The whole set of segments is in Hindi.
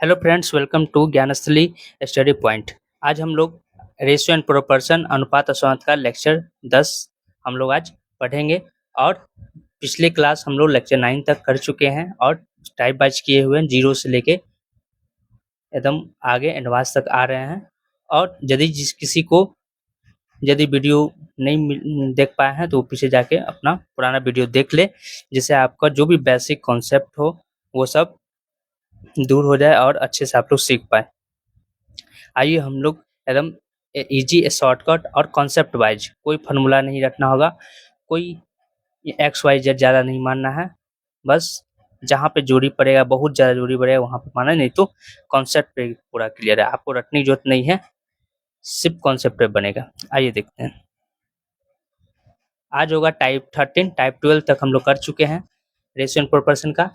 Hello friends, welcome to Gyansthali study point. आज हम लोग रेशियो एंड प्रोपोर्शन अनुपात असमानता का लेक्चर 10 हम लोग आज पढ़ेंगे। और पिछले क्लास हम लोग लेक्चर 9 तक कर चुके हैं और टाइप वाइज किए हुए हैं, 0 से लेके एकदम आगे एडवांस तक आ रहे हैं। और यदि किसी को यदि वीडियो नहीं देख पाए हैं तो पीछे जाके अपना पुराना वीडियो देख ले, जिससे आपका जो भी बेसिक कॉन्सेप्ट हो वो सब दूर हो जाए और अच्छे से आप लोग सीख पाए। आइए हम लोग एकदम इजी शॉर्टकट और कॉन्सेप्ट वाइज, कोई फार्मूला नहीं रखना होगा, कोई एक्स वाई जेड ज़्यादा नहीं मानना है। बस जहाँ पे जोड़ी पड़ेगा, बहुत ज़्यादा जोड़ी पड़ेगा वहाँ पे माना, नहीं तो कॉन्सेप्ट पे पूरा क्लियर है। आपको रटने की जरूरत नहीं है, सिर्फ कॉन्सेप्ट पे बनेगा। आइए देखते हैं। आज होगा टाइप 13, टाइप 12 तक हम लोग कर चुके हैं रेशियो एंड प्रोपोर्शन का।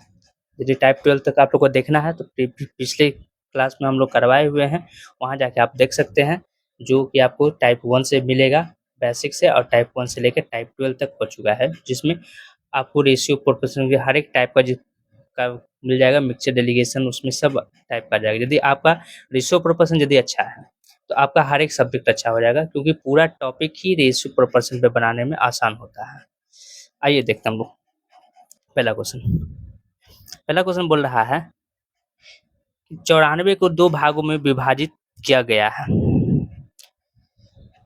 यदि टाइप 12 तक आप लोग को देखना है तो पिछले क्लास में हम लोग करवाए हुए हैं, वहाँ जाके आप देख सकते हैं, जो कि आपको टाइप 1 से मिलेगा बेसिक से, और टाइप 1 से लेकर टाइप 12 तक हो चुका है, जिसमें आपको रेशियो प्रोपोर्शन के हर एक टाइप का मिल जाएगा। मिक्सचर डेलीगेशन उसमें सब टाइप का आ जाएगा। यदि आपका रेशियो प्रोपोर्शन यदि अच्छा है तो आपका हर एक सब्जेक्ट अच्छा हो जाएगा, क्योंकि पूरा टॉपिक ही रेशियो प्रोपोर्शन पे बनाने में आसान होता है। आइए देखते हैं हम लोग पहला क्वेश्चन। पहला क्वेश्चन बोल रहा है 94 को 2 भागों में विभाजित किया गया है।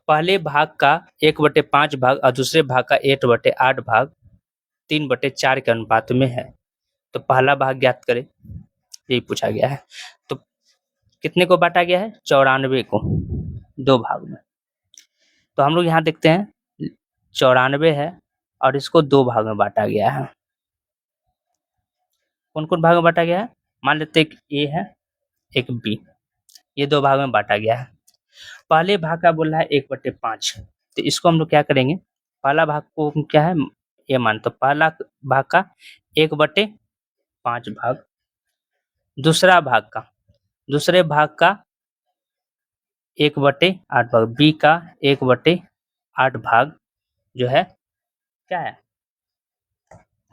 पहले भाग का 1/5 भाग और दूसरे भाग का 8/8 भाग 3/4 के अनुपात में है। तो पहला भाग ज्ञात करें, यही पूछा गया है। तो कितने को बांटा गया है? 94 को 2 भाग में। तो हम लोग यहाँ देखते हैं 94 है और इसको 2 भाग में बांटा गया है। कौन कौन भाग में बांटा गया है? मान लेते हैं एक ए है, एक बी, ये 2 भाग में बांटा गया है। पहले भाग का बोल रहा है 1/5, तो इसको हम लोग क्या करेंगे, पहला भाग को क्या है ये मान, तो पहला भाग का 1/5 भाग, दूसरे भाग का 1/8 भाग, बी का 1/8 भाग जो है क्या है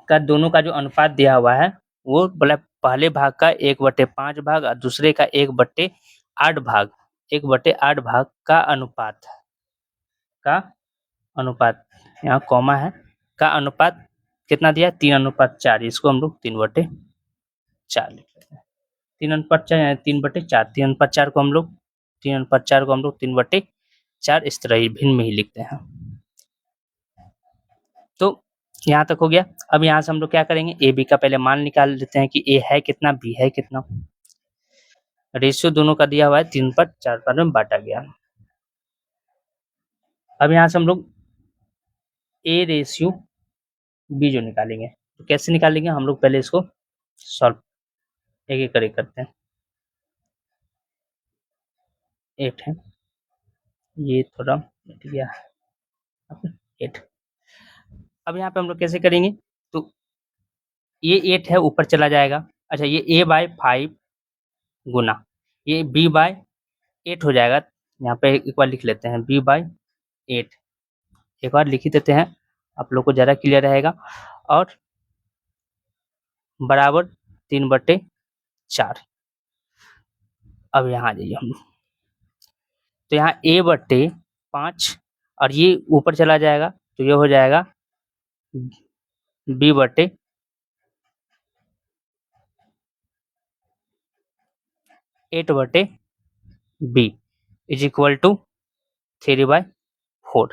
का दोनों का जो अनुपात दिया हुआ है वो बोला पहले भाग का 1/5 भाग और दूसरे का 1/8 भाग, 1/8 भाग का अनुपात यहाँ कॉमा है, का अनुपात कितना दिया? 3:4। इसको हम लोग 3/4 लिख लेते हैं। 3:4 यानी 3/4, 3/4 को हम लोग 3/4 इस तरह ही भिन्न में ही लिखते हैं। तो यहाँ तक हो गया। अब यहाँ से हम लोग क्या करेंगे, ए बी का पहले मान निकाल लेते हैं कि ए है कितना, बी है कितना। रेशियो दोनों का दिया हुआ है, 3/4 में बांटा गया। अब यहाँ से हम लोग ए रेशियो बी जो निकालेंगे, तो कैसे निकालेंगे हम लोग, पहले इसको सॉल्व एक एक करके करते हैं। 8 है, ये थोड़ा मिट गया है, 8। अब यहाँ पे हम लोग कैसे करेंगे, तो ये 8 है ऊपर चला जाएगा। अच्छा, ये a/5 गुना ये b/8 हो जाएगा। यहाँ पे एक बार लिख लेते हैं b/8, एक बार लिख ही देते हैं, आप लोग को ज़्यादा क्लियर रहेगा। और बराबर 3/4। अब यहाँ आ जाइए हम लोग, तो यहाँ a/5 और ये ऊपर चला जाएगा, तो ये हो जाएगा b/8 b is equal to 3/4।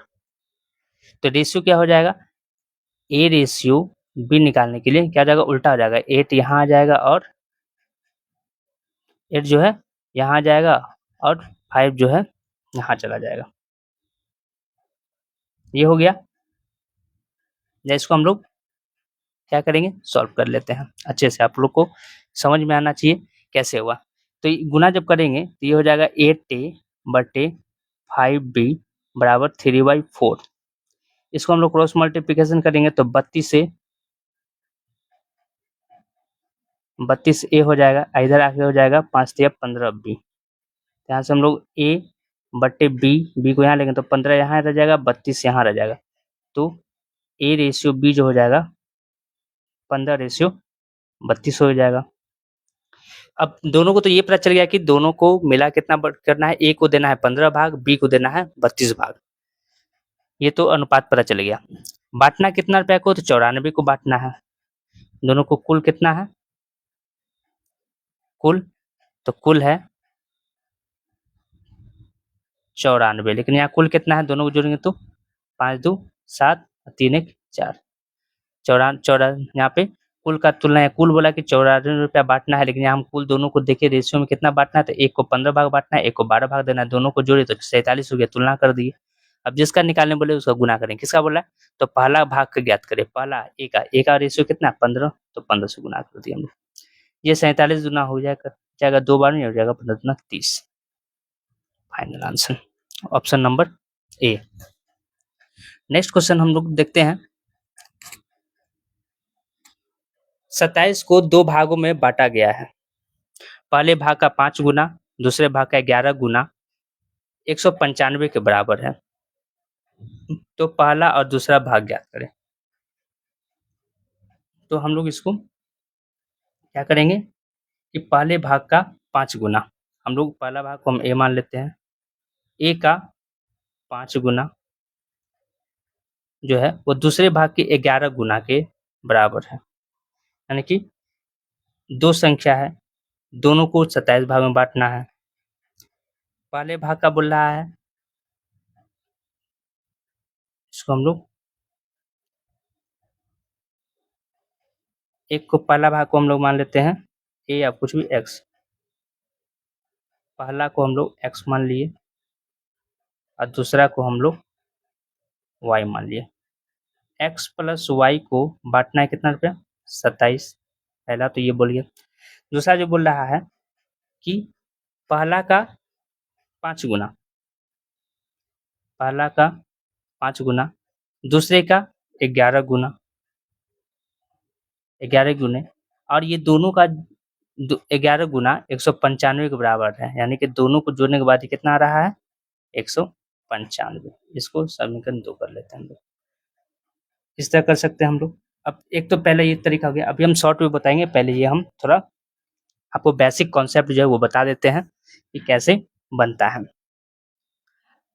तो रेशियो क्या हो जाएगा, ए रेशियो बी निकालने के लिए क्या हो जाएगा, उल्टा हो जाएगा। 8 यहाँ आ जाएगा और 8 जो है यहाँ आ जाएगा और 5 जो है यहाँ चला जाएगा। ये हो गया। इसको हम लोग क्या करेंगे, सॉल्व कर लेते हैं अच्छे से, आप लोग को समझ में आना चाहिए कैसे हुआ। तो गुना जब करेंगे तो ये हो जाएगा 8a/5b बराबर 3/4। इसको हम लोग क्रॉस मल्टीप्लिकेशन करेंगे तो 32a हो जाएगा, इधर आके हो जाएगा 5×3=15b। यहाँ से हम लोग a/b को यहाँ लेंगे तो 15 यहाँ रह जाएगा, 32 यहाँ रह जाएगा। तो a रेशियो b जो हो जाएगा 15/32 हो जाएगा। अब दोनों को तो ये पता चल गया कि दोनों को मिला कितना करना है, ए को देना है 15 भाग, बी को देना है 32 भाग। ये तो अनुपात पता चल गया। बांटना कितना रुपया को, तो 94 को बांटना है। दोनों को कुल कितना है, कुल तो कुल है 94, लेकिन यहाँ कुल कितना है, दोनों को जोड़ेंगे तो 5 2 7 3 1 4, चौरा यहाँ पे कुल का तुलना है, कुल बोला कि 94 रुपया बांटना है, लेकिन यहाँ हम कुल दोनों को देखे रेशियो में कितना बांटना है, तो एक को 15 भाग बांटना है, एक को 12 भाग देना है, दोनों को जोड़े तो 47 हो गया, तुलना कर दिए। अब जिसका निकालने बोले उसका गुना करें, किसका बोला है, तो पहला भाग का ज्ञात करें, पहला ए का रेशियो कितना 15, तो 15 से गुना कर दिया हमने। ये 47 गुना हो जाएगा 2 बार में हो जाएगा 15 दूना 30। Final answer option number A. Next question हम लोग देखते हैं। 27 को 2 भागों में बांटा गया है। पहले भाग का 5 गुना, दूसरे भाग का 11 गुना 195 के बराबर है। तो पहला और दूसरा भाग ज्ञात करें। तो हम लोग इसको क्या करेंगे कि पहले भाग का 5 गुना, हम लोग पहला भाग को हम ए मान लेते हैं, ए का 5 गुना जो है वो दूसरे भाग के 11 गुना के बराबर है। यानी कि दो संख्या है, दोनों को 27 भाग में बांटना है। पहले भाग का बोल रहा है, इसको हम लोग एक को पहला भाग को हम लोग मान लेते हैं ए या कुछ भी एक्स, पहला को हम लोग एक्स मान लिए और दूसरा को हम लोग वाई मान लिए। एक्स प्लस वाई को बांटना है कितना रुपया 27, पहला तो ये बोलिए। दूसरा जो बोल रहा है कि पहला का 5 गुना, पहला का 5 गुना, दूसरे का 11 गुना, 11 गुने, और ये दोनों का 11 गुना 195 के बराबर है। यानी कि दोनों को जोड़ने के बाद ये कितना आ रहा है 195। इसको समीकरण 2 कर लेते हैं हम लोग। इस तरह कर सकते हैं हम लोग। अब एक तो पहले ये तरीका हो गया, अभी हम शॉर्ट में बताएंगे, पहले ये हम थोड़ा आपको बेसिक कॉन्सेप्ट जो है वो बता देते हैं कि कैसे बनता है।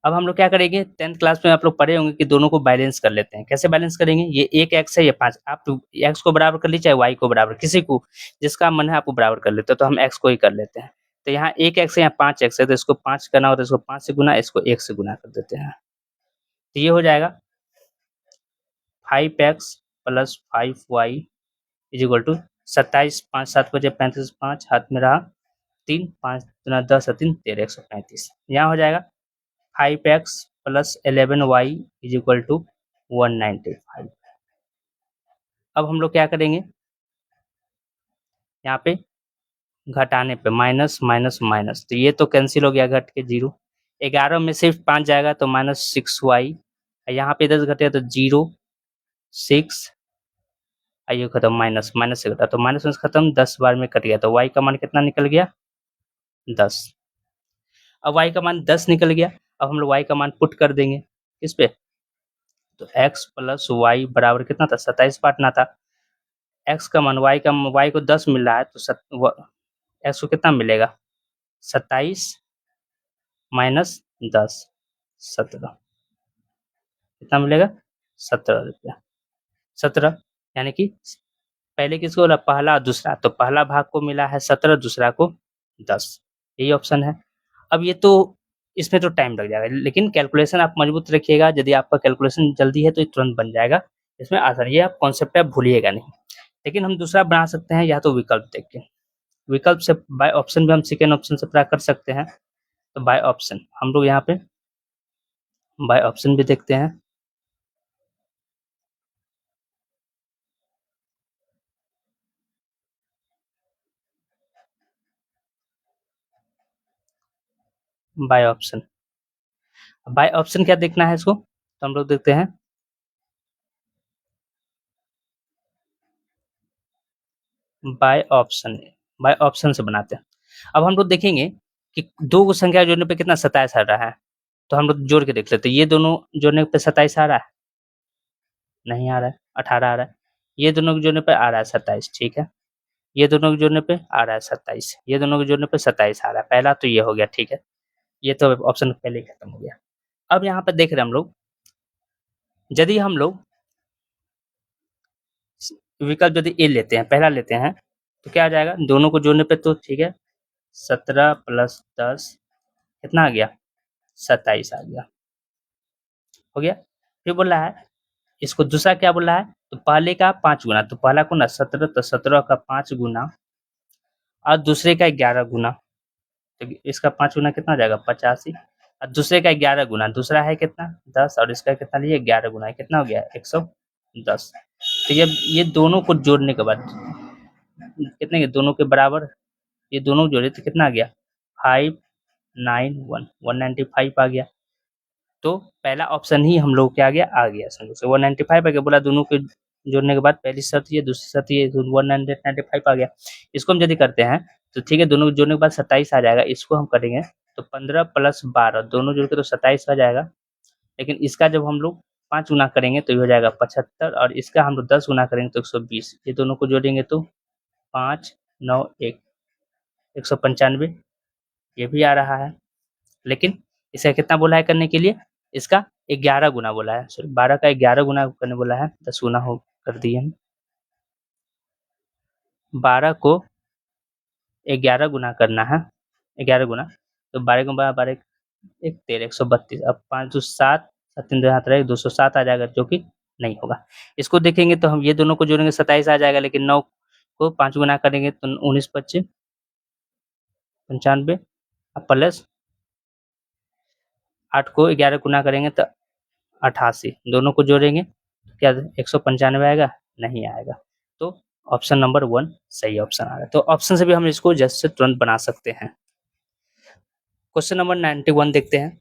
अब हम लोग क्या करेंगे, 10th क्लास में आप लोग पढ़े होंगे कि दोनों को बैलेंस कर लेते हैं। कैसे बैलेंस करेंगे, ये एक एक्स है, ये 5, आप एक्स को बराबर कर लीजिए चाहे वाई को बराबर, किसी को जिसका मन है आप वो बराबर कर लेते हो, तो हम एक्स को ही कर लेते हैं। तो यहाँ एक एक्स है, यहाँ 5 एक्स है, तो इसको 5 करना हो तो इसको 5 से गुना, इसको 1 से गुना कर देते हैं। तो ये हो जाएगा 5x plus 5y is equal to 27, 5 7 बजे 35, 5 हाथ में रहा 3, 5 गुना 10 3 13, 135। यहाँ हो जाएगा 5x plus 11y is equal to 195। अब हम लोग क्या करेंगे, यहाँ पे घटाने पे माइनस माइनस माइनस, तो ये तो कैंसिल हो गया घट के 0। 11 में सिर्फ 5 जाएगा तो -6y, यहाँ पे 10 घटेगा तो 0 6, आइए खत्म, माइनस माइनस से घटा तो माइनस में खत्म, 10 बार में कट गया, तो y का मान कितना निकल गया 10। अब y का मान 10 निकल गया, अब हम लोग y का मान पुट कर देंगे इस पे, तो x प्लस वाई बराबर कितना था 27 बांटना था। x का मान y को 10 मिल रहा है, तो x को कितना मिलेगा 27 माइनस 10 17, कितना मिलेगा 17 रुपया। 17 यानी कि पहले किसको बोला, पहला और दूसरा, तो पहला भाग को मिला है 17, दूसरा को 10, यही ऑप्शन है। अब ये तो इसमें तो टाइम लग जाएगा, लेकिन कैलकुलेशन आप मजबूत रखिएगा, यदि आपका कैलकुलेशन जल्दी है तो ये तुरंत बन जाएगा, इसमें आसान, ये आप कॉन्सेप्ट आप भूलिएगा नहीं। लेकिन हम दूसरा बना सकते हैं, या तो विकल्प देख के, विकल्प से बाय ऑप्शन भी हम सेकेंड ऑप्शन से प्राप्त कर सकते हैं। तो बाय ऑप्शन हम लोग यहाँ पे बाय ऑप्शन भी देखते हैं। बाय ऑप्शन, बाय ऑप्शन क्या देखना है इसको, तो हम लोग देखते हैं बाय ऑप्शन, बाय ऑप्शन से बनाते हैं। अब हम लोग देखेंगे कि दो संख्या जोड़ने पे कितना 27 आ रहा है, तो हम लोग जोड़ के देख लेते हैं। ये दोनों जोड़ने पे 27 आ रहा है, नहीं आ रहा है, 18 आ रहा है। ये दोनों जोड़ने पे आ रहा है 27, ठीक है। ये दोनों के जोड़ने पे आ रहा है 27, ये दोनों के जोड़ने पे 27 आ रहा है। पहला तो ये हो गया, ठीक है, ये तो ऑप्शन पहले ही खत्म हो गया। अब यहाँ पे देख रहे हैं हम लोग, यदि हम लोग विकल्प यदि ए लेते हैं, पहला लेते हैं, तो क्या आ जाएगा, दोनों को जोड़ने पे तो ठीक है, 17 प्लस 10 कितना आ गया, 27 आ गया, हो गया। फिर बोल रहा है इसको दूसरा क्या बोल रहा है, तो पहले का 5 गुना, तो पहला को ना 17, तो 17 का 5 गुना और दूसरे का 11 गुना, तो इसका 5 गुना कितना हो जाएगा, 85, और दूसरे का 11 गुना, दूसरा है कितना 10 और इसका कितना लिए 11 गुना है, कितना हो गया 110। तो ये दोनों को जोड़ने के बाद कितने के दोनों के बराबर, ये दोनों जोड़े तो कितना आ गया 591, 195 आ गया। तो पहला ऑप्शन ही हम लोग क्या आ गया समझो, से 195 आ गया। बोला दोनों के जोड़ने के बाद पहली शर्त ये, दूसरी शर्त ये, 195 आ गया। इसको हम यदि करते हैं तो ठीक है, दोनों को जोड़ने के बाद 27 आ जाएगा। इसको हम करेंगे तो 15 प्लस 12 दोनों जोड़ के तो 27 आ जाएगा, लेकिन इसका जब हम लोग 5 गुना करेंगे तो ये हो जाएगा 75, और इसका हम लोग 10 गुना करेंगे तो 120। ये दोनों को जोड़ेंगे तो 5 9 1 195 ये भी आ रहा है। लेकिन इसका कितना बोला है करने के लिए, इसका 11 गुना बोला है, सॉरी 12 का 11 गुना करने बोला है, 10 गुना हो कर दिए हम। 12 को 11 गुना करना है, 11 गुना, तो 12 को 12 12 एक 13 132, अब 5 2 7 7 3 2 हाथ रहे 207 आ जाएगा, जो कि नहीं होगा। इसको देखेंगे तो हम ये दोनों को जोड़ेंगे 27 आ जाएगा, लेकिन 9 को 5 गुना करेंगे तो 19 25 95 प्लस 8 को 11 गुना करेंगे तो 88, दोनों को जोड़ेंगे तो क्या 195 आएगा, नहीं आएगा। तो ऑप्शन नंबर 1 सही ऑप्शन आ रहा है। तो ऑप्शन से भी हम इसको जस्ट से तुरंत बना सकते हैं। क्वेश्चन नंबर 91 देखते हैं।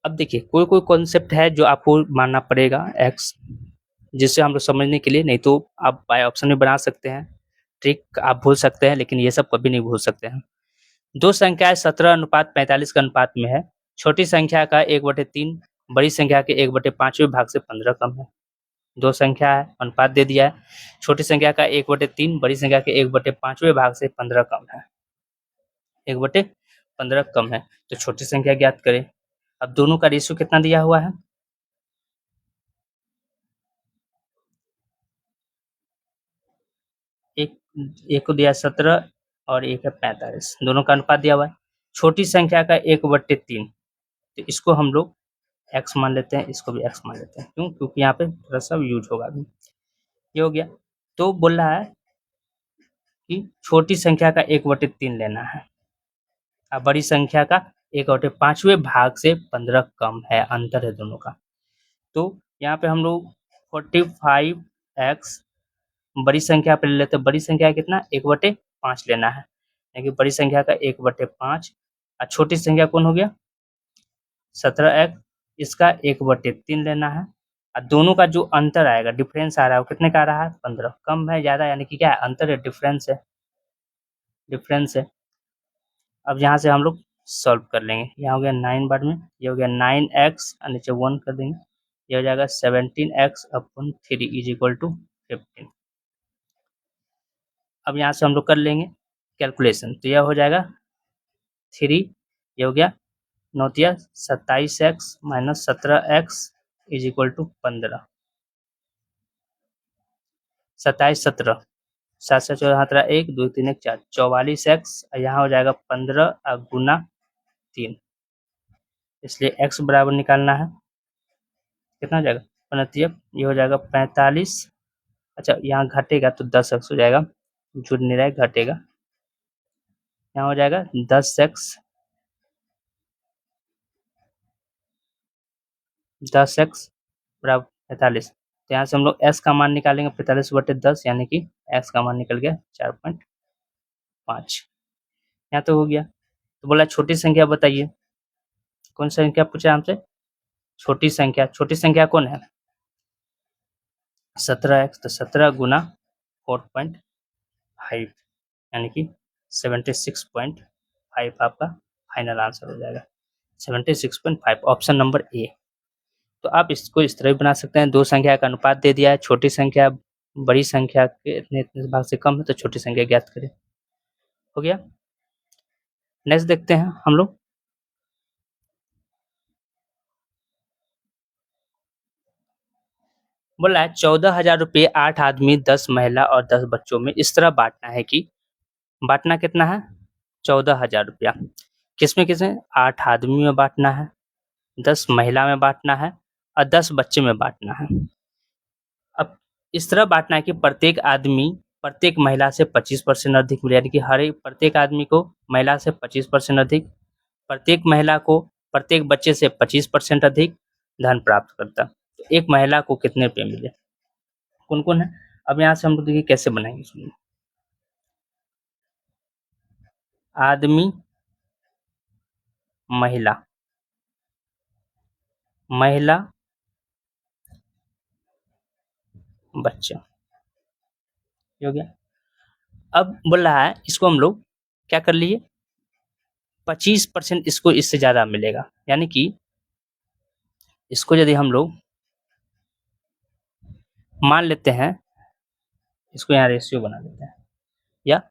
अब देखिए कोई कोई कॉन्सेप्ट है जो आपको मानना पड़ेगा एक्स, जिससे हम लोग समझने के लिए, नहीं तो आप बाय ऑप्शन में बना सकते हैं, ट्रिक आप भूल सकते हैं, लेकिन ये सब कभी नहीं भूल सकते हैं। दो संख्याएं 17:45 के अनुपात में है। छोटी संख्या का 1/3 बड़ी संख्या के 1/5वें भाग से 15 कम है। दो संख्या है, अनुपात दे दिया है, छोटी संख्या का 1/3 बड़ी संख्या के 1/5वें भाग से 15 कम है, 1/15 कम है, तो छोटी संख्या ज्ञात करें। अब दोनों का रेशियो कितना दिया हुआ है, एक को दिया 17 और एक है 45, दोनों का अनुपात दिया हुआ है। छोटी संख्या का 1/3, तो इसको हम लोग x मान लेते हैं, इसको भी x मान लेते हैं, क्यों, क्योंकि यहाँ पे थोड़ा सा यूज होगा अभी। ये हो गया। तो बोल रहा है कि छोटी संख्या का 1/3 लेना है और बड़ी संख्या का 1/5वें भाग से 15 कम है, अंतर है दोनों का। तो यहाँ पे हम लोग 45x बड़ी संख्या पे ले लेते हैं। बड़ी संख्या कितना 1/5 लेना है, यानी कि बड़ी संख्या का 1/5 और छोटी संख्या कौन हो गया 17x, इसका 1/3 लेना है, और दोनों का जो अंतर आएगा, डिफरेंस आ रहा है, वो कितने का आ रहा है 15, कम है ज़्यादा, यानी कि क्या है अंतर है, डिफरेंस है, डिफरेंस है। अब यहाँ से हम लोग सॉल्व कर लेंगे। यहाँ हो गया 9 बार में, ये हो गया 9x और नीचे 1 कर देंगे, ये हो जाएगा 17x/3 इज इक्वल टू 15। अब यहाँ से हम लोग कर लेंगे कैलकुलेशन, तो यह हो जाएगा 3, ये हो गया 9 तिया 27x minus 17x is equal to 15, 27 17 7 से 14 हाथ रहा 1 2 3 1 4 44x, यहाँ हो जाएगा 15 गुना 3, इसलिए x बराबर निकालना है, कितना हो जाएगा 15, ये हो जाएगा 45। अच्छा यहाँ घटेगा तो 10x हो जाएगा, जुड़ नहीं रहा है, घटेगा, यहाँ हो जाएगा 10x 10x बराबर 45। तो यहाँ से हम लोग s का मान निकालेंगे 45/10, यानी कि x का मान निकल गया 4.5। यहाँ तो हो गया। तो बोला छोटी संख्या बताइए, कौन सी संख्या पूछा हमसे, छोटी संख्या, छोटी संख्या कौन है 17x, तो 17 गुना 4.5 यानी कि 76.5 आपका फाइनल आंसर हो जाएगा, 76.5 ऑप्शन नंबर ए। तो आप इसको इस तरह भी बना सकते हैं, दो संख्या का अनुपात दे दिया है, छोटी संख्या बड़ी संख्या के इतने भाग से कम है तो छोटी संख्या ज्ञात करें। हो गया। नेक्स्ट देखते हैं हम लोग। बोला है 14,000 रुपये 8 आदमी 10 महिला और 10 बच्चों में इस तरह बांटना है कि बांटना कितना है 14,000 रुपया किसमें किसमें 8 आदमी में बांटना है 10 महिला में बांटना है और 10 बच्चे में बांटना है। अब इस तरह बांटना है कि प्रत्येक आदमी प्रत्येक महिला से 25% अधिक मिले यानी कि हर एक प्रत्येक आदमी को महिला से 25% अधिक प्रत्येक महिला को प्रत्येक बच्चे से 25% अधिक धन प्राप्त करता। तो एक महिला को कितने रुपये मिले कौन कौन है। अब यहाँ से हम लोग देखिए कैसे बनाएंगे इसमें। आदमी महिला महिला बच्चा हो गया। अब बोल रहा है इसको हम लोग क्या कर लिए 25% इसको इससे ज्यादा मिलेगा यानी कि इसको यदि हम लोग मान लेते हैं इसको यहाँ रेशियो बना लेते हैं या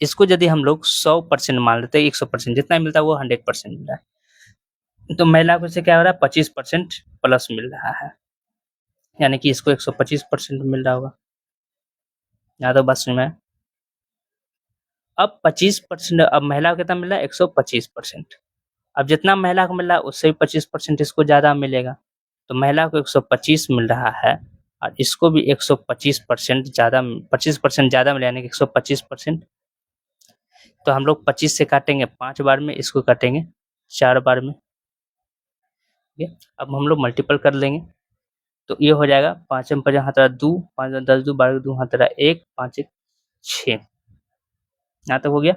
इसको यदि हम लोग 100% मान लेते हैं 100% जितना मिलता है वो 100% मिल रहा है तो महिला को से क्या हो रहा है 25% प्लस मिल रहा है यानी कि इसको 125% मिल रहा होगा। यहाँ तो बस में अब 25% अब महिला को कितना मिल रहा है 125%। अब जितना महिला को मिल रहा है उससे 25% इसको ज्यादा मिलेगा तो महिला को 125 मिल रहा है और इसको भी 125% ज्यादा 25% ज्यादा मिला यानी कि 125%। तो हम लोग 25 से काटेंगे 5 बार में इसको काटेंगे 4 बार में। ठीक है अब हम लोग मल्टीपल कर लेंगे तो ये हो जाएगा 5 में 5 हाथ 2 5 में 10 2 12 2 हाथ 1 5 1 6 यहाँ तक हो गया।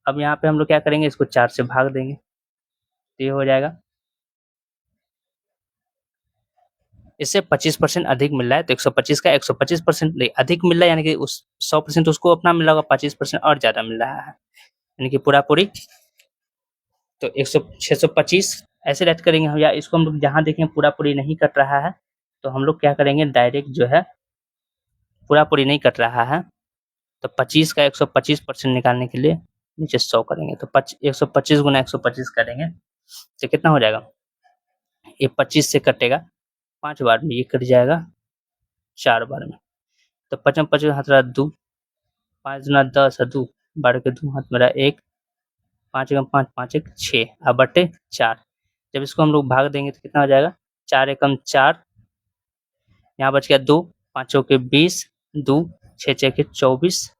अब यहाँ पे हम लोग क्या करेंगे इसको 4 से भाग देंगे तो ये हो जाएगा इससे 25% अधिक मिल रहा है तो 125 का 125% अधिक मिल रहा है यानी कि उस 100% उसको अपना मिल रहा होगा 25% और ज्यादा मिल रहा है यानी कि पूरा पूरी तो 625 ऐसे रेट करेंगे हम या इसको हम लोग जहाँ देखें पूरा पूरी नहीं कट रहा है तो हम लोग क्या करेंगे डायरेक्ट जो है पूरा पूरी नहीं कट रहा है तो 25 का 125% निकालने के लिए नीचे 100 करेंगे तो 125 गुना 125 करेंगे तो कितना हो जाएगा ये 25 से कटेगा 5 बार में ये कट जाएगा 4 बार में तो 55 55 हाथ रहा 2 5 गुना 10 2 12 के 2 हाथ मेरा 1 5 एकम 5 5 1 6 अब बटे 4 जब इसको हम लोग भाग देंगे तो कितना हो जाएगा 4 एकम 4 यहाँ बच गया 2 5 के 20 2 6 के 24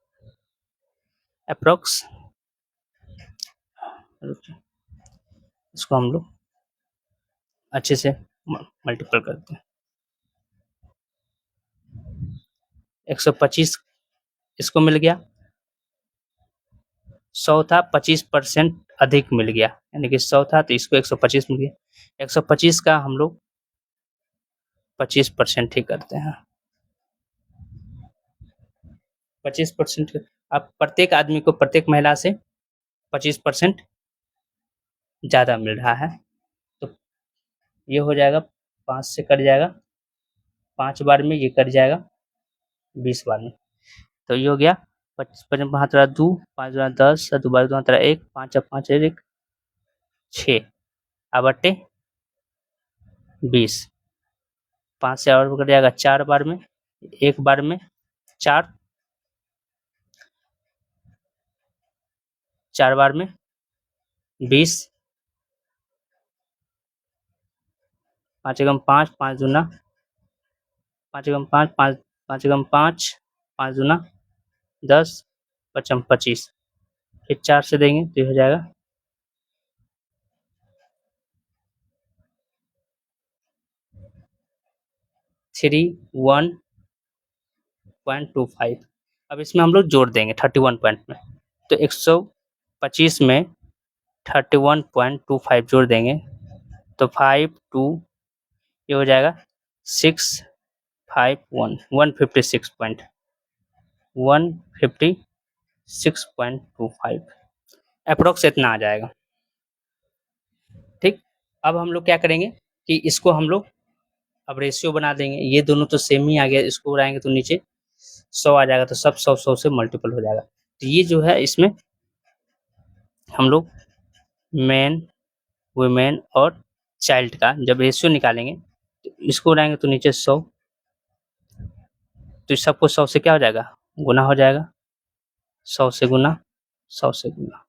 अप्रोक्स इसको हम लोग अच्छे से मल्टीपल करते हैं 125 इसको मिल गया 100 था 25% अधिक मिल गया यानी कि 100 था तो इसको 125 मिल गया 125 का हम लोग 25% ही करते हैं 25% अब प्रत्येक आदमी को प्रत्येक महिला से 25% ज़्यादा मिल रहा है तो ये हो जाएगा 5 से कट जाएगा 5 बार में ये कट जाएगा 20 बार में तो ये हो गया 55 हाथ 2 5 10 2 12 1 5 5 1 6 अब बटे 20 5 से और कट जाएगा 4 बार में 1 बार में 4 4 बार में 20 5 एकम 5 5 दूना 5 एकम 5 5 5 एकम 5 5 दूना 10 5 25 फिर 4 से देंगे तो हो जाएगा 31.25 अब इसमें हम लोग जोड़ देंगे 31 पॉइंट में तो 125 में 31.25 जोड़ देंगे तो 5 2 ये हो जाएगा 156.25 अप्रोक्स इतना आ जाएगा। ठीक अब हम लोग क्या करेंगे कि इसको हम लोग अब रेशियो बना देंगे, ये दोनों तो सेम ही आ गया, इसको उड़ाएंगे तो नीचे 100 आ जाएगा, तो सब 100 से मल्टीपल हो जाएगा। तो ये जो है इसमें हम लोग मैन, वुमेन और चाइल्ड का जब रेशियो निकालेंगे तो इसको उड़ाएंगे तो नीचे 100, तो इस सबको 100 से क्या हो जाएगा, गुना हो जाएगा, 100 से गुना, 100 से गुना,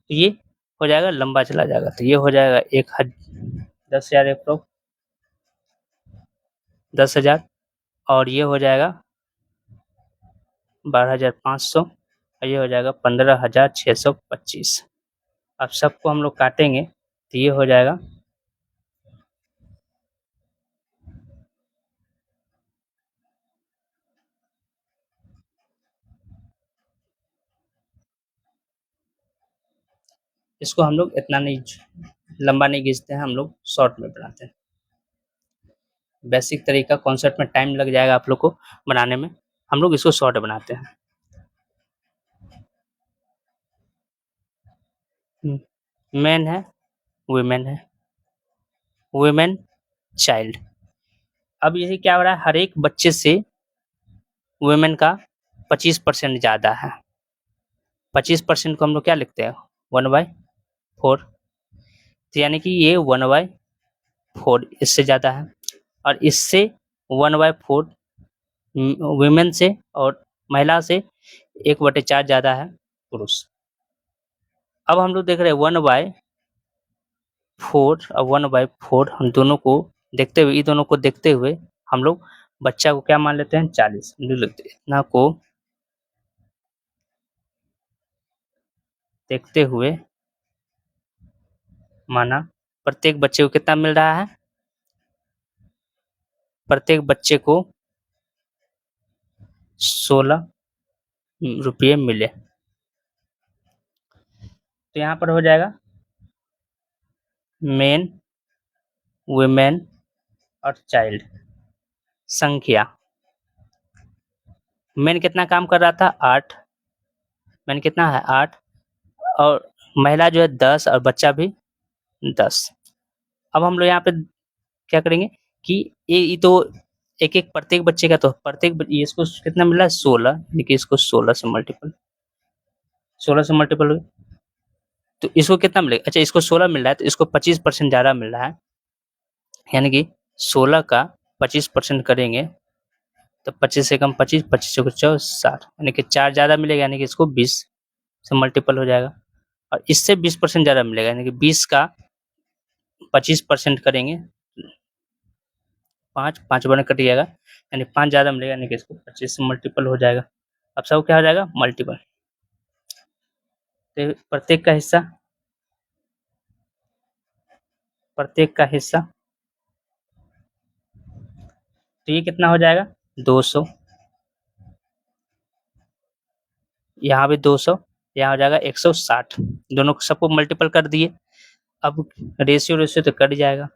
तो ये हो जाएगा, लंबा चला जाएगा, तो ये हो जाएगा 10,000 एप्रोक्स 10,000, और ये हो जाएगा 12,500, और ये हो जाएगा 15,625। अब सबको हम लोग काटेंगे तो ये हो जाएगा इसको हम लोग इतना नहीं लंबा नहीं खींचते हैं, हम लोग शॉर्ट में बनाते हैं। बेसिक तरीका, कॉन्सेप्ट में टाइम लग जाएगा आप लोग को बनाने में, हम लोग इसको शॉर्ट बनाते हैं। मैन है, वुमेन है, वुमेन, चाइल्ड। अब यही क्या हो रहा है, हर एक बच्चे से वुमेन का 25% ज़्यादा है। 25% को हम लोग क्या लिखते हैं, 1/4, तो यानी कि ये 1/4 इससे ज़्यादा है, और इससे 1/4 वुमेन से और महिला से 1/4 ज़्यादा है पुरुष। अब हम लोग देख रहे हैं 1/4 और 1/4, हम दोनों को देखते हुए, इन दोनों को देखते हुए हम लोग बच्चा को क्या मान लेते हैं, 40 लिखते हैं। इतना को देखते हुए माना, प्रत्येक बच्चे को कितना मिल रहा है, प्रत्येक बच्चे को 16 रुपये मिले। तो यहाँ पर हो जाएगा मेन, वुमेन और चाइल्ड संख्या। मेन कितना काम कर रहा था, 8, मेन कितना है 8, और महिला जो है 10, और बच्चा भी 10। अब हम लोग यहाँ पे क्या करेंगे कि ये तो एक-एक प्रत्येक बच्चे का, तो ये इसको कितना मिल रहा है, 16, यानी कि इसको 16 से मल्टीपल, 16 से मल्टीपल हुए तो इसको कितना मिलेगा, अच्छा इसको 16 मिल रहा है तो इसको 25% ज़्यादा मिल रहा है, यानी कि 16 का 25% करेंगे तो 25 से कम 25, 25 से कुछ 60, यानी कि 4 ज़्यादा मिलेगा, यानी कि इसको 20 से मल्टीपल हो जाएगा, और इससे 20% ज़्यादा मिलेगा, यानी कि 20 का 25% करेंगे, 5 बार कट जाएगा, यानी 5 ज़्यादा मिलेगा, यानी कि इसको 25 से मल्टीपल हो जाएगा। अब सब क्या हो जाएगा, मल्टीपल, तो प्रत्येक का हिस्सा, प्रत्येक का हिस्सा, तो ये कितना हो जाएगा, 200, यहाँ भी 200, यहाँ हो जाएगा 160, दोनों को सबको मल्टीपल कर दिए। अब रेशियो तो कट जाएगा,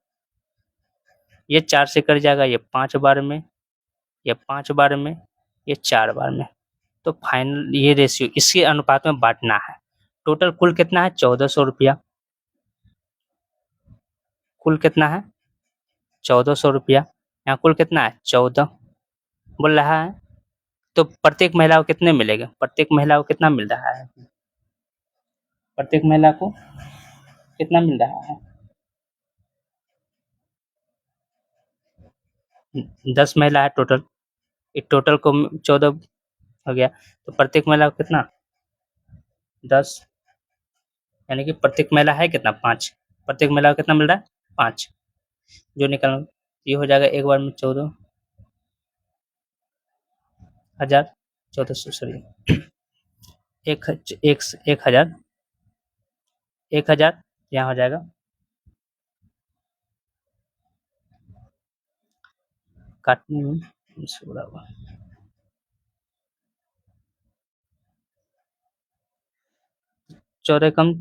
ये 4 से कट जाएगा, ये 5 बार में, ये 5 बार में, ये 4 बार में, तो फाइनल ये रेशियो इसके अनुपात में बांटना है। टोटल कुल कितना है, 1400 रुपया, कुल कितना है 1400 रुपया, यहाँ कुल कितना है 14 बोल रहा है, तो प्रत्येक महिला को कितने मिलेगा, प्रत्येक महिला को कितना मिल रहा है, प्रत्येक महिला को कितना मिल रहा है, 10 महिला है टोटल, इस टोटल को 14 हो गया, तो प्रत्येक महिला को कितना 10, यानी कि प्रत्येक महिला है कितना 5, प्रत्येक महिला को कितना मिल रहा है 5, जो निकाल ये हो जाएगा एक बार में 14,000, 1400 सॉरी, एक एक 1,000, 1,000 यहाँ हो जाएगा, काटने में बड़ा हुआ, चौदह कम,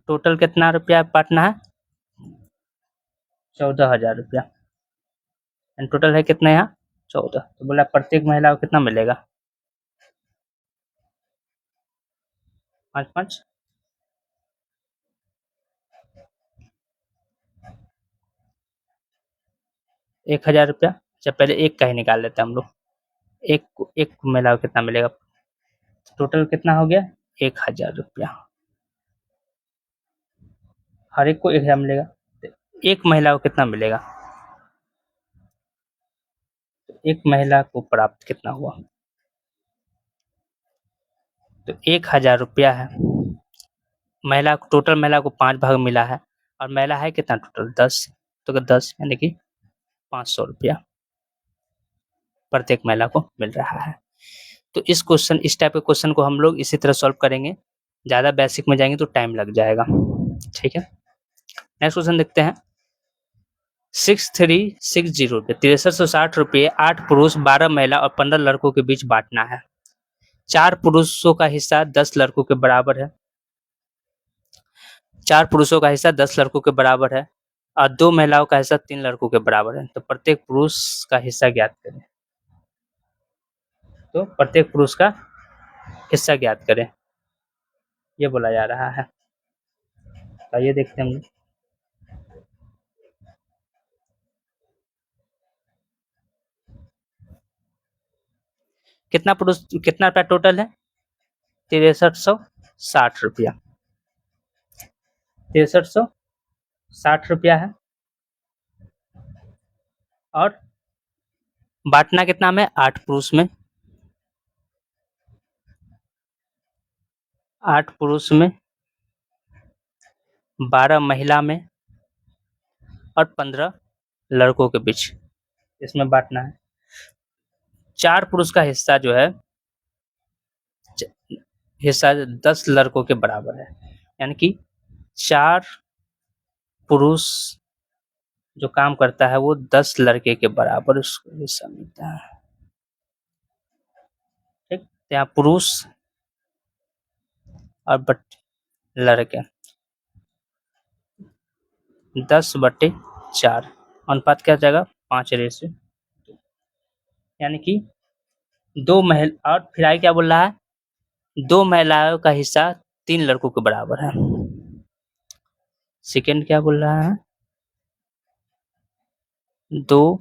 टोटल कितना रुपया काटना है, 14,000 रुपया, टोटल है कितना यहाँ 14, तो बोला प्रत्येक महिला को कितना मिलेगा, 5 5 1000 रुपया। अच्छा पहले एक का ही निकाल लेते हैं हम लोग। एक महिला को कितना मिलेगा? टोटल कितना हो गया? 1000 रुपया। हर एक को 1000 मिलेगा। तो एक महिला को कितना मिलेगा? तो एक महिला को प्राप्त कितना हुआ? तो 1000 रुपया है। महिला को, टोटल महिला को 5 भाग मिला है और महिला है कितना टोटल? 10। तो 10 यानी कि 500 रुपया प्रत्येक महिला को मिल रहा है। तो इस टाइप के क्वेश्चन को हम लोग इसी तरह सॉल्व करेंगे। ज़्यादा बेसिक में जाएंगे तो टाइम लग जाएगा। ठीक है, नेक्स्ट क्वेश्चन देखते हैं। 6360 रुपये, 6360 रुपये 8 पुरुष 12 महिला और 15 लड़कों के बीच बांटना है। 4 पुरुषों का हिस्सा 10 लड़कों के बराबर है। 4 पुरुषों का हिस्सा 10 लड़कों के बराबर है और 2 महिलाओं का हिस्सा 3 लड़कों के बराबर है। तो प्रत्येक पुरुष का हिस्सा ज्ञात करें। तो प्रत्येक पुरुष का हिस्सा ज्ञात करें, ये बोला जा रहा है। आइए देखते हैं हम। कितना रुपया टोटल है? 6360 रुपया। 6360 रुपया है और बांटना कितना में? 8 पुरुष में। 8 पुरुष में, 12 महिला में और 15 लड़कों के बीच इसमें बांटना है। 4 पुरुष का हिस्सा जो है, हिस्सा 10 लड़कों के बराबर है, यानी कि 4 पुरुष जो काम करता है वो 10 लड़के के बराबर उसको हिस्सा मिलता है। ठीक, तो यहाँ पुरुष और लड़के 10/4 अनुपात क्या जाएगा? 5:2, यानी कि 2 महिला। और फिर आगे क्या बोल रहा है? 2 महिलाओं का हिस्सा 3 लड़कों के बराबर है। सेकेंड क्या बोल रहा है? 2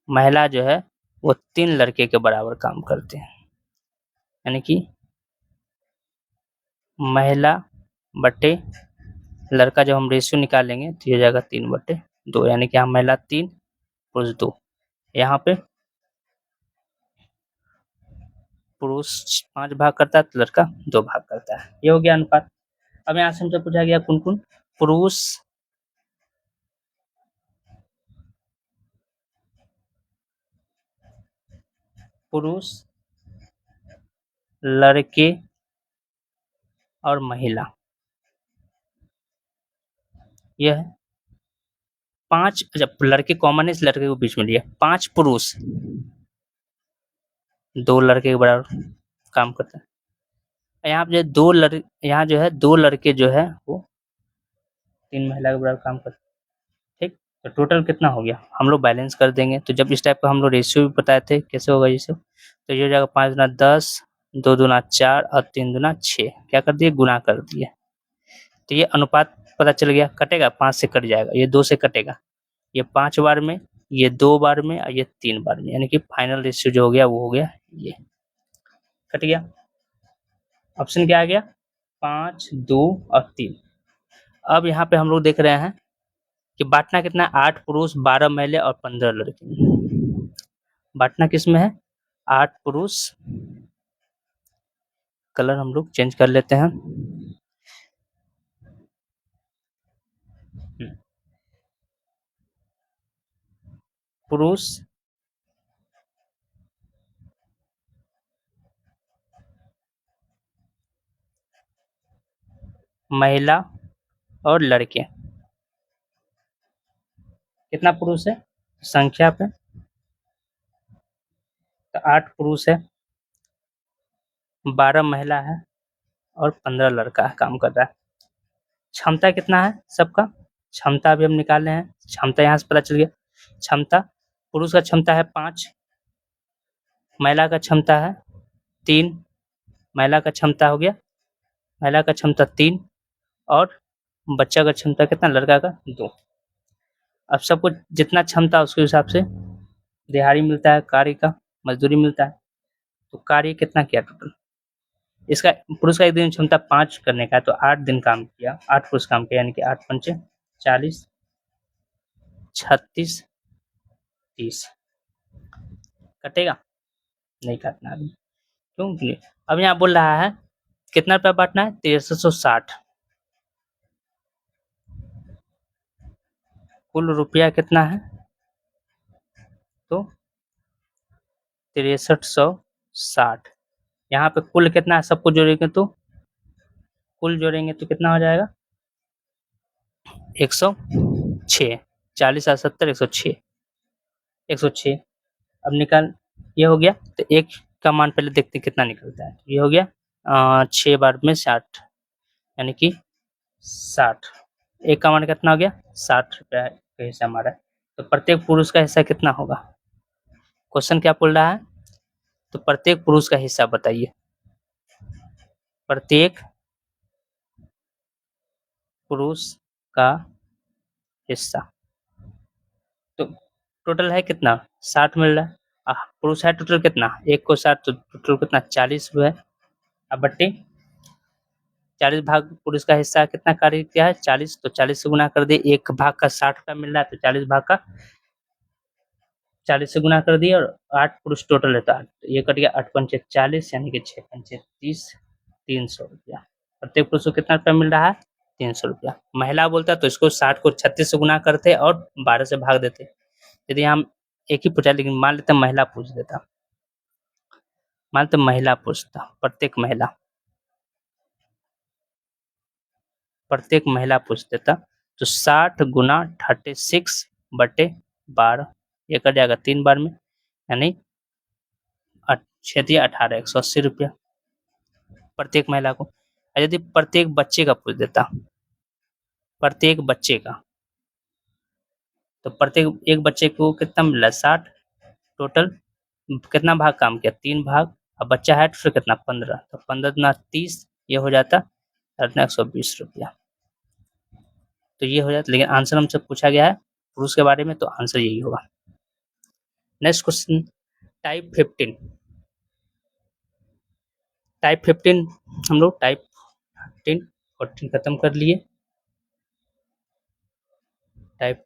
महिला जो है वो 3 लड़के के बराबर काम करते हैं, यानी कि महिला बटे लड़का जब हम रेशियो निकालेंगे तो ये हो जाएगा 3/2, यानी कि यहाँ महिला 3 पुरुष 2। यहाँ पे पुरुष 5 भाग करता है तो लड़का 2 भाग करता है। ये हो गया अनुपात। अब यहाँ से हमसे पूछा गया कौन कौन पुरुष, लड़के और महिला। यह है 5, जब लड़के कॉमन है इस लड़के को बीच में लिया। 5 पुरुष 2 लड़के के बराबर काम करता है। यहाँ पे यहाँ जो है 2 लड़के जो है वो 3 महिला के बराबर काम करते हैं। ठीक, तो टोटल कितना हो गया? हम लोग बैलेंस कर देंगे। तो जब इस टाइप का हम लोग रेशियो भी बताए थे कैसे होगा ये सब, तो ये हो जाएगा 5 दूना 10, 2 दूना 4 और 3 दूना 6। क्या कर दिए? गुना कर दिए। तो ये अनुपात पता चल गया। कटेगा 5 से कट जाएगा, ये 2 से कटेगा, ये 5 बार में, ये 2 बार में और ये 3 बार में, यानी कि फाइनल रेशियो जो हो गया वो हो गया ये, कट गया। ऑप्शन क्या आ गया? 5, 2 और 3। अब यहाँ पे हम लोग देख रहे हैं कि बांटना कितना है? 8 पुरुष 12 महिला और 15 लड़के। बांटना किस में है? 8 पुरुष, कलर हम लोग चेंज कर लेते हैं। पुरुष, महिला और लड़के। कितना पुरुष है संख्या पे? तो 8 पुरुष है, 12 महिला है और 15 लड़का है काम कर रहा है। क्षमता कितना है सबका? क्षमता भी हम निकाल रहे हैं। क्षमता यहाँ से पता चल गया। क्षमता, पुरुष का क्षमता है 5, महिला का क्षमता है 3, महिला का क्षमता हो गया, महिला का क्षमता 3 और बच्चा का क्षमता कितना? लड़का का 2। अब सबको जितना क्षमता उसके हिसाब से दिहाड़ी मिलता है, कार्य का मजदूरी मिलता है। तो कार्य कितना किया टोटल? इसका पुरुष का एक दिन क्षमता 5 करने का है, तो 8 दिन काम किया, 8 पुरुष काम किया, यानी कि 8 पंचे 40, 36, 30 कटेगा? नहीं काटना अभी। क्यों? अब यहाँ बोल रहा है कितना रुपया बांटना है? 6360। कुल रुपया कितना है? तो 6360। यहाँ पे कुल कितना है? सबको जोड़ेंगे तो कुल जोड़ेंगे तो कितना हो जाएगा? 106। 40 और 70 106। 106 अब निकाल, ये हो गया। तो एक का मान पहले देखते हैं कितना निकलता है। ये हो गया 6 बार में 60, यानी कि 60। एक का मान कितना हो गया? 60 रुपया का हिस्सा हमारा है। तो प्रत्येक पुरुष का हिस्सा कितना होगा? क्वेश्चन क्या बोल रहा है? तो प्रत्येक पुरुष का हिस्सा बताइए। प्रत्येक पुरुष का हिस्सा तो टोटल है कितना? 60 मिल रहा है। पुरुष है टोटल कितना? एक को 60, तो टोटल कितना? 40 हुआ है। अब बट्टे 40 भाग पुरुष का हिस्सा कितना कार्य किया है? 40। तो 40 से गुना कर दिए, एक भाग का 60 का मिल रहा है, तो 40 भाग का 40 से गुना कर दिए, और 8 पुरुष टोटल है, तो 8 ये कट गया। 8 पंचे 40, यानी कि 6 पंचे 30, 300 रुपया। प्रत्येक पुरुष को कितना रुपया मिल रहा है? 300 रुपया। महिला बोलता तो इसको 60 को 36 से गुना करते और 12 से भाग देते। यदि हम एक ही पूछा, लेकिन मान लेते महिला पूछ देता, मान लेते महिला पूछता, प्रत्येक महिला पूछ देता, तो 60 गुना 36 बटे 12, ये कट जाएगा 3 बार में, यानी 18, 180 रुपया प्रत्येक महिला को। और यदि प्रत्येक बच्चे का पूछ देता, प्रत्येक बच्चे का, तो प्रत्येक एक बच्चे को कितना मिला? 60। टोटल कितना भाग काम किया? 3 भाग। अब बच्चा है फिर कितना? 15। तो 15 दूना 30, ये हो जाता 120 रुपया। तो ये हो जाता, लेकिन आंसर हमसे पूछा गया है पुरुष के बारे में, तो आंसर यही होगा। Next question, type 15। टाइप 15 हम लोग टाइप 13 14 खत्म कर लिए। टाइप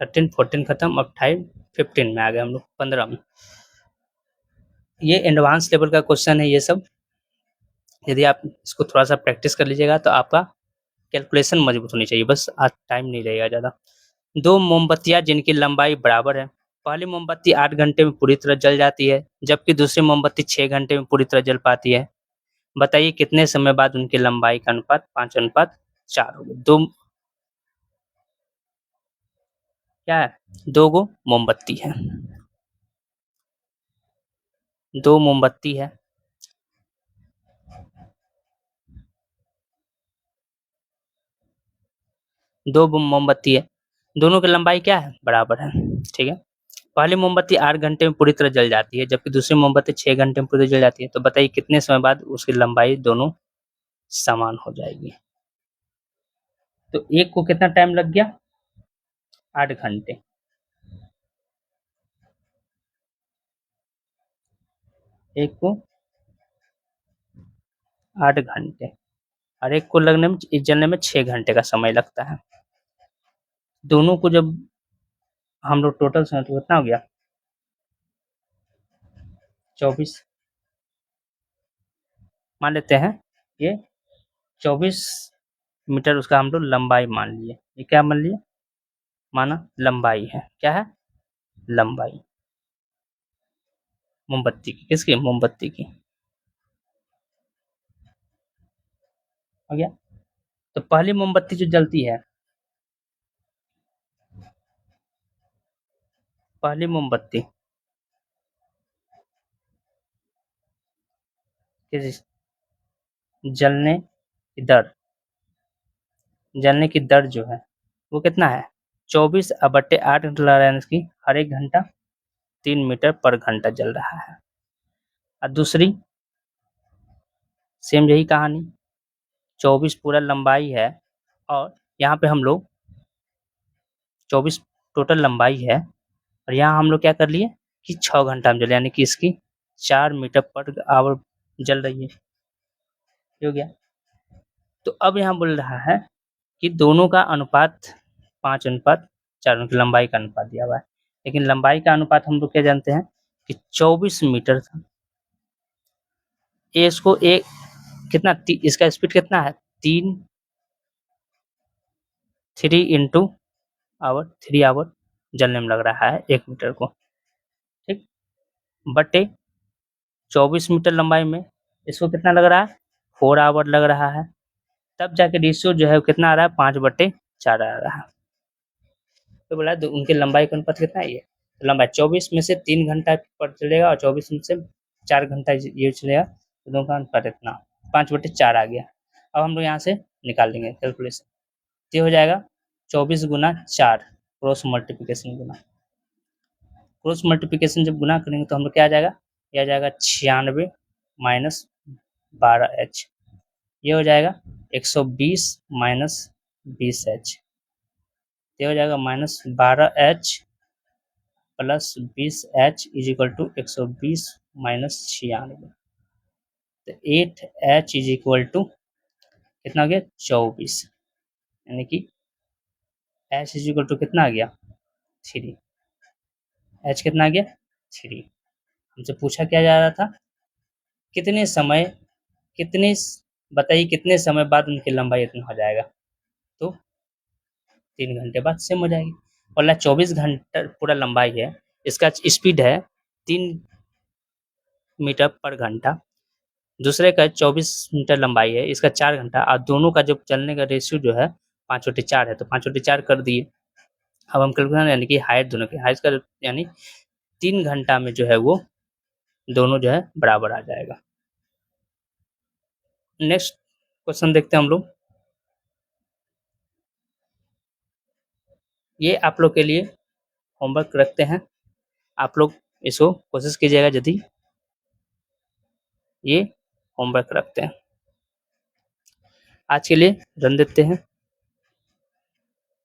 13 14 खत्म, अब टाइप 15 में आ गए हम लोग, 15 में। ये एडवांस लेवल का क्वेश्चन है ये सब। यदि आप इसको थोड़ा सा प्रैक्टिस कर लीजिएगा तो आपका कैलकुलेशन मजबूत होनी चाहिए, बस आज टाइम नहीं रहेगा ज़्यादा। 2 मोमबत्तियाँ जिनकी लंबाई बराबर है। पहली मोमबत्ती 8 घंटे में पूरी तरह जल जाती है, जबकि दूसरी मोमबत्ती 6 घंटे में पूरी तरह जल पाती है। बताइए कितने समय बाद उनकी लंबाई का अनुपात 5:4 होगा। क्या है? 2 गो मोमबत्ती है, 2 मोमबत्ती है, मोमबत्ती है, दोनों की लंबाई क्या है? बराबर है। ठीक है। पहली मोमबत्ती 8 घंटे में पूरी तरह जल जाती है, जबकि दूसरी मोमबत्ती 6 घंटे में पूरी तरह जल जाती है। तो बताइए कितने समय बाद उसकी लंबाई दोनों समान हो जाएगी। तो एक को कितना टाइम लग गया? 8 घंटे। एक को 8 घंटे और एक को लगने में जलने में 6 घंटे का समय लगता है। दोनों को जब हम लोग टोटल समय तो कितना हो गया? 24 मान लेते हैं। ये 24 मीटर उसका हम लोग लंबाई मान लिए। ये क्या मान लिए? माना लंबाई है। क्या है? लंबाई मोमबत्ती की। किसकी? मोमबत्ती की। हो गया। तो पहली मोमबत्ती जो जलती है, पहली मोमबत्ती किस जलने की दर, जलने की दर जो है वो कितना है? 24/8 घंटा लगा रहा है, इसकी हर एक घंटा 3 मीटर पर घंटा जल रहा है। और दूसरी सेम यही कहानी, 24 पूरा लंबाई है, और यहाँ पे हम लोग 24 टोटल लंबाई है और यहाँ हम लोग क्या कर लिए कि 6 घंटा में जले, यानी कि इसकी 4 मीटर पर आवर जल रही है। हो गया। तो अब यहाँ बोल रहा है कि दोनों का अनुपात 5:4, उनकी लंबाई का अनुपात दिया हुआ है, लेकिन लंबाई का अनुपात हम लोग क्या जानते हैं कि 24 मीटर था। ये इसको एक कितना इसका स्पीड कितना है 3 इंटू आवर 3 आवर जलने में लग रहा है 1 मीटर को, ठीक, बटे 24 मीटर लंबाई में इसको कितना लग रहा है 4 आवर लग रहा है। तब जाके रेशियो जो है वो कितना आ रहा है 5/4 आ रहा है। तो बोला उनके लंबाई का अनुपात कितना है ये, तो लंबाई 24 में से 3 घंटा पर चलेगा और 24 में से 4 घंटा ये चलेगा, तो दोनों का अनुपात इतना 5/4 आ गया। अब हम लोग यहाँ से निकाल लेंगे कैलकुलेशन, ये हो जाएगा 24 गुना 4 क्रॉस मल्टीप्लिकेशन गुना, क्रॉस मल्टीप्लिकेशन जब गुना करेंगे तो हम लोग क्या आ जाएगा, ये आ जाएगा 96 माइनस 12H, ये हो जाएगा 120 माइनस 20H, ये हो जाएगा minus 12H plus 20H is equal to 120 minus 96, तो 8H इज इक्वल टू कितना हो गया 24, यानी कि H इज इक्वल टू कितना आ गया 3, H कितना आ गया 3। हमसे पूछा क्या जा रहा था कितने समय कितने बताइए कितने समय बाद उनकी लंबाई इतना हो जाएगा, तो 3 घंटे बाद सेम हो जाएगी। और 24 घंटा पूरा लंबाई है, इसका स्पीड है 3 मीटर पर घंटा, दूसरे का 24 मीटर लंबाई है, इसका 4 घंटा, और दोनों का जब चलने का रेशियो जो है 5/4 है, तो 5/4 कर दिए। अब हम कैलकुलेट यानी कि हाइट दोनों की हाइट का यानी 3 घंटा में जो है वो दोनों जो है बराबर आ जाएगा। नेक्स्ट क्वेश्चन देखते हैं हम लोग, ये आप लोग के लिए होमवर्क रखते हैं, आप लोग इसको कोशिश कीजिएगा यदि ये होमवर्क रखते हैं। आज के लिए रन देते हैं,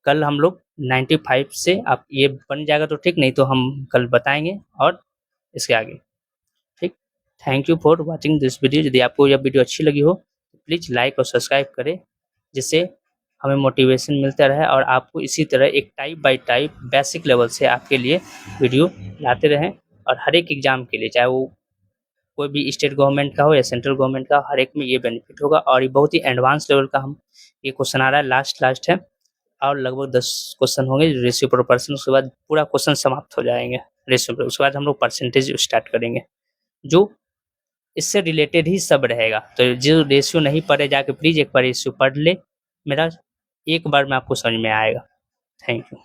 कल हम लोग 95 से आप ये बन जाएगा तो ठीक, नहीं तो हम कल बताएंगे और इसके आगे, ठीक। Thank you for watching this video. यदि आपको यह वीडियो अच्छी लगी हो तो प्लीज़ लाइक और सब्सक्राइब करें, जिससे हमें मोटिवेशन मिलता रहे और आपको इसी तरह एक type bye type basic level से आपके लिए वीडियो लाते रहें, और हर एक एग्ज़ाम के लिए चाहे वो कोई भी स्टेट गवर्नमेंट का हो या सेंट्रल गवर्नमेंट का, हर एक में ये बेनिफिट होगा। और ये बहुत ही एडवांस लेवल का हम ये क्वेश्चन आ रहा है, लास्ट है, और लगभग 10 क्वेश्चन होंगे रेशियो प्रोपोर्शन, उसके बाद पूरा क्वेश्चन समाप्त हो जाएंगे रेशियो पर, उसके बाद हम लोग परसेंटेज स्टार्ट करेंगे, जो इससे रिलेटेड ही सब रहेगा। तो जो रेशियो नहीं पढ़े जाके प्लीज़ एक बार रेशियो पढ़ ले, मेरा एक बार में आपको समझ में आएगा। Thank you.